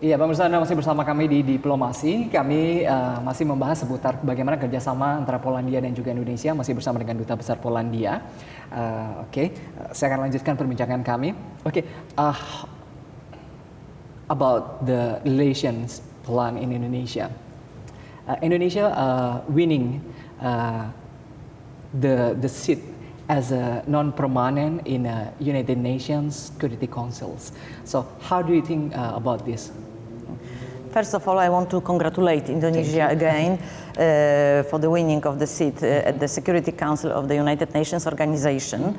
Iya, pemirsa, Anda masih bersama kami di Diplomasi. Kami masih membahas seputar bagaimana kerjasama antara Polandia dan juga Indonesia, masih bersama dengan Duta Besar Polandia. Saya akan lanjutkan perbincangan kami. About the relations Poland in Indonesia. Indonesia winning the seat as a non-permanent in United Nations Security Councils. So how do you think about this? First of all, I want to congratulate Indonesia again for the winning of the seat at the Security Council of the United Nations Organization.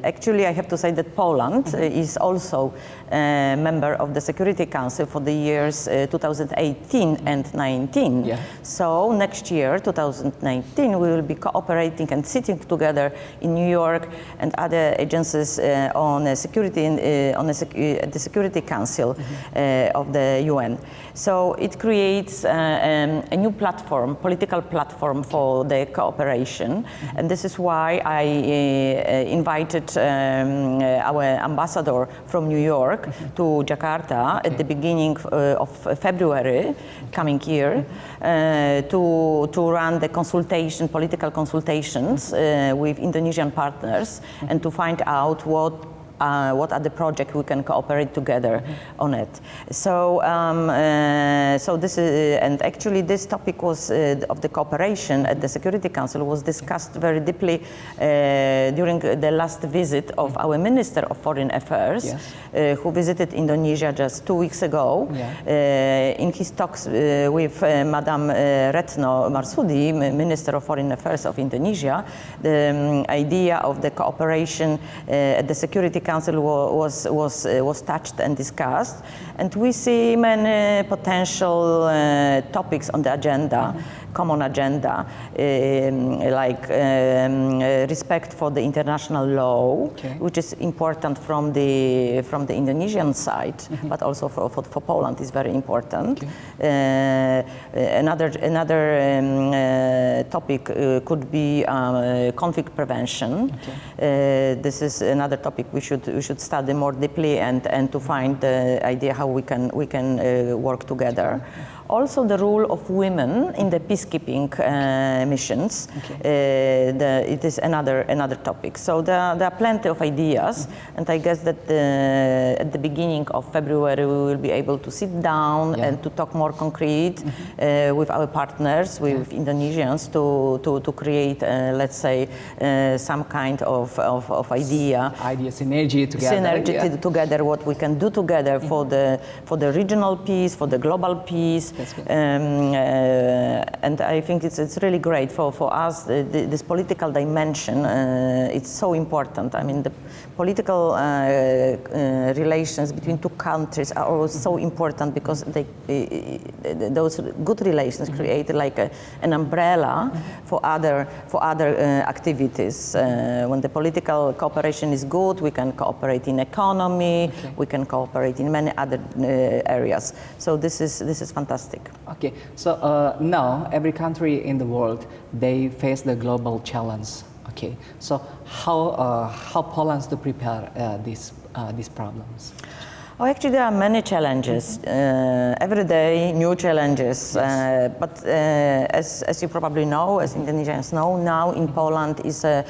Actually, I have to say that Poland is also a member of the Security Council for the years 2018 and 19. Yeah. So next year, 2019, we will be cooperating and sitting together in New York and other agencies on security at the Security Council of the UN. So it creates a new platform, political platform for the cooperation, and this is why I invited our ambassador from New York to Jakarta at the beginning of February coming year to run the political consultations with Indonesian partners and to find out what are the projects we can cooperate together on it. So, so this is, and actually this topic was of the cooperation at the Security Council was discussed very deeply during the last visit of our Minister of Foreign Affairs, who visited Indonesia just 2 weeks ago. In his talks with Madam Retno Marsudi, Minister of Foreign Affairs of Indonesia, the idea of the cooperation at the Security Council was touched and discussed, and we see many potential topics on the agenda, common agenda, like respect for the international law, which is important from the Indonesian side, but also for Poland is very important. Another topic could be conflict prevention. This is another topic we should study more deeply and to find the idea how we can work together. Also, the role of women in the peacekeeping missions. It is another topic. So there are plenty of ideas, and I guess that at the beginning of February we will be able to sit down and to talk more concrete with our partners, with Indonesians, to create, let's say, some kind of idea. Synergy together, what we can do together for the regional peace, for the global peace. And I think it's really great for us. This political dimension, it's so important. I mean, the political relations between two countries are always so important because those good relations create like an umbrella for other activities. When the political cooperation is good, we can cooperate in economy, we can cooperate in many other areas. So this is fantastic. Okay, so now every country in the world, they face the global challenge. Okay, so how Poland to prepare these problems? Oh, actually, there are many challenges. Every day, new challenges. But as you probably know, as Indonesians know, now in Poland is a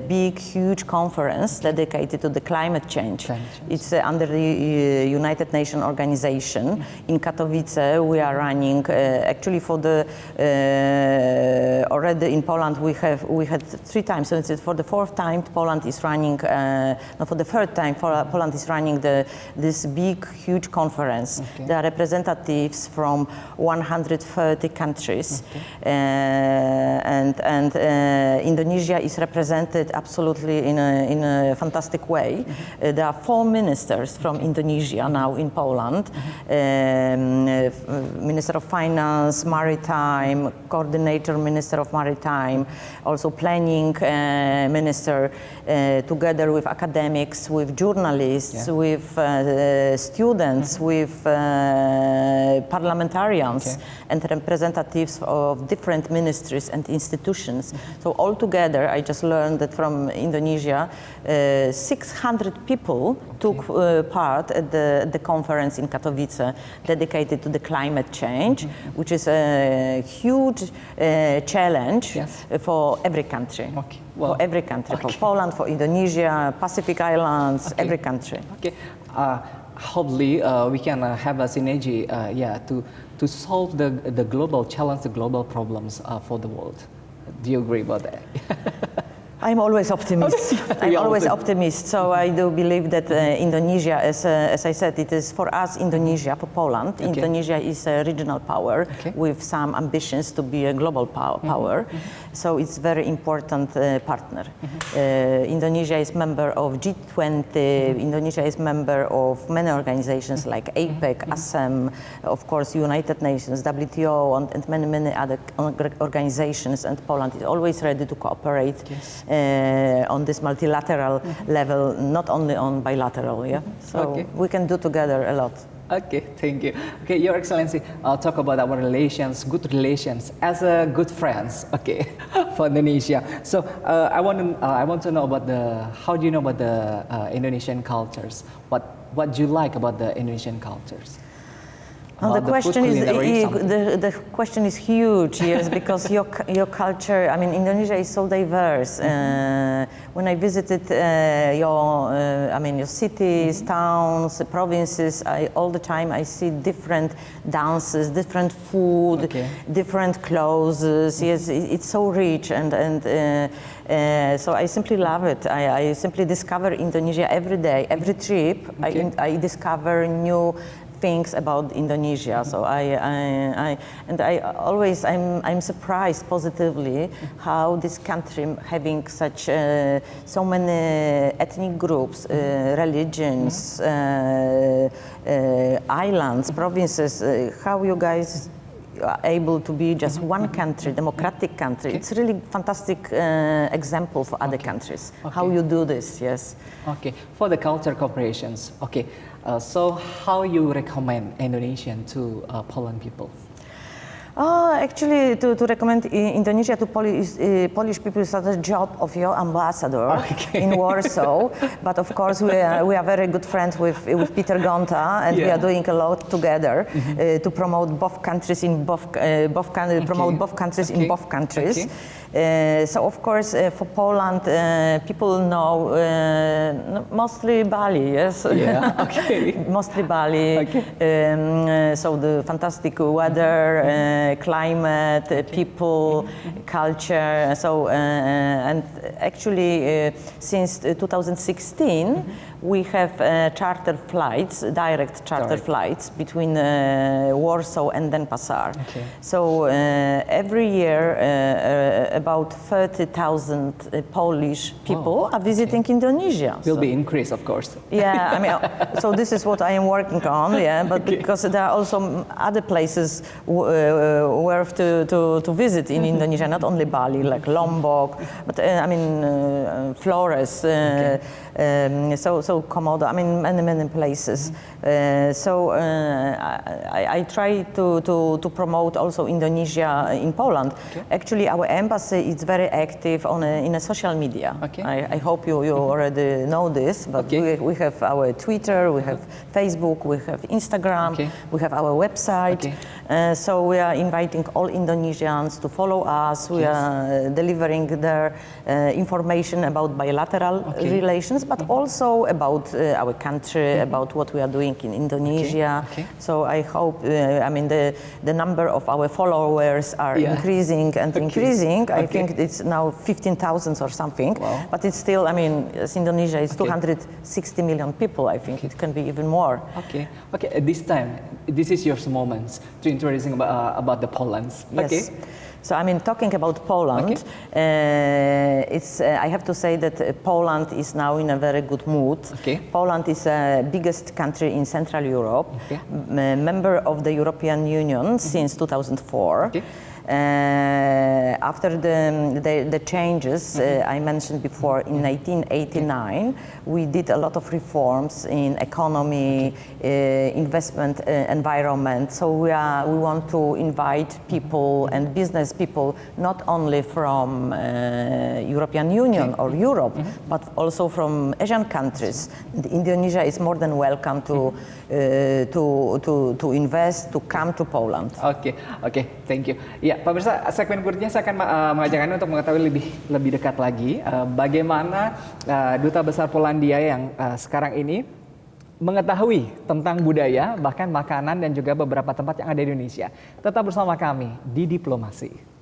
big, huge conference dedicated to the climate change. It's under the United Nations Organization. In Katowice, we are running, actually for the, already in Poland, we had 3 times, so it's for the 4th time Poland is running, no, for the 3rd time Poland is running this big, huge conference. There are representatives from 130 countries, and Indonesia is represented absolutely in a fantastic way. There are 4 ministers from Indonesia now in Poland, Minister of Finance, Maritime, Coordinator Minister of Maritime, also Planning Minister, together with academics, with journalists, with students, with parliamentarians and representatives of different ministries and institutions. So altogether, I just learned that from Indonesia, 600 people took part at the conference in Katowice dedicated to the climate change, which is a huge challenge for every country. Well, for every country, for Poland, for Indonesia, Pacific Islands, every country. Hopefully, we can have a synergy, to solve the global challenge, the global problems for the world. Do you agree about that? I'm always optimist. I'm always optimist. So I do believe that Indonesia, as I said, it is for us, Indonesia, for Poland. Indonesia is a regional power with some ambitions to be a global power. So it's a very important partner. Indonesia is member of G20. Indonesia is member of many organizations like APEC, ASEM, of course, United Nations, WTO, and many other organizations. And Poland is always ready to cooperate on this multilateral level, not only on bilateral. So we can do together a lot. Okay, thank you. Okay, Your Excellency, talk about our relations, good relations as a good friends. Okay, for Indonesia. So I want to know about how do you know about the Indonesian cultures? What do you like about the Indonesian cultures? The question is huge, yes, because your culture. I mean, Indonesia is so diverse. When I visited your cities, towns, provinces, all the time I see different dances, different food, different clothes. Yes, it's so rich, and so I simply love it. I simply discover Indonesia every day, every trip. I discover new things about Indonesia. So I'm surprised positively how this country having such so many ethnic groups, religions, islands, provinces. How you guys are able to be just one country, democratic country. It's really fantastic example for other countries. How you do this, yes. Okay, for the culture cooperations. Okay, so how you recommend Indonesian to Poland people? Actually, to recommend Indonesia to Polish people is a job of your ambassador in Warsaw. But of course, we are very good friends with Peter Gonta, and we are doing a lot together to promote both countries in both countries. So of course, for Poland, people know mostly Bali, yes. Mostly Bali. So the fantastic weather, climate, people, culture. So and actually, since 2016, we have charter flights, direct charter flights between Warsaw and Denpasar. So every year, about 30,000 Polish people are visiting Indonesia. Will be increased, of course. Yeah, I mean, so this is what I am working on. But because there are also other places worth to visit in Indonesia, not only Bali, like Lombok, but I mean Flores. So Komodo, I mean many places. So I try to promote also Indonesia in Poland. Actually, our embassy is very active in a social media. I hope you already know this, but we have our Twitter, we have Facebook, we have Instagram, we have our website. So we are inviting all Indonesians to follow us. We are delivering their information about bilateral relations, but also about our country, about what we are doing in Indonesia. So I hope, I mean, the number of our followers are increasing and increasing. I think it's now 15,000 or something, but it's still, I mean, as Indonesia is 260 million people, I think it can be even more. At this time, this is your moment to introducing about the Poland. Yes. So I mean, talking about Poland, it's I have to say that Poland is now in a very good mood. Poland is the biggest country in Central Europe, member of the European Union since 2004. After the changes I mentioned before in 1989, we did a lot of reforms in economy, investment environment. So we want to invite people and business people not only from European Union or Europe, but also from Asian countries. Indonesia is more than welcome to invest, to come to Poland. Oke, thank you. Ya, pemirsa, segmen berikutnya saya akan mengajak Anda untuk mengetahui lebih dekat lagi bagaimana Duta Besar Polandia yang sekarang ini mengetahui tentang budaya, bahkan makanan dan juga beberapa tempat yang ada di Indonesia. Tetap bersama kami di Diplomasi.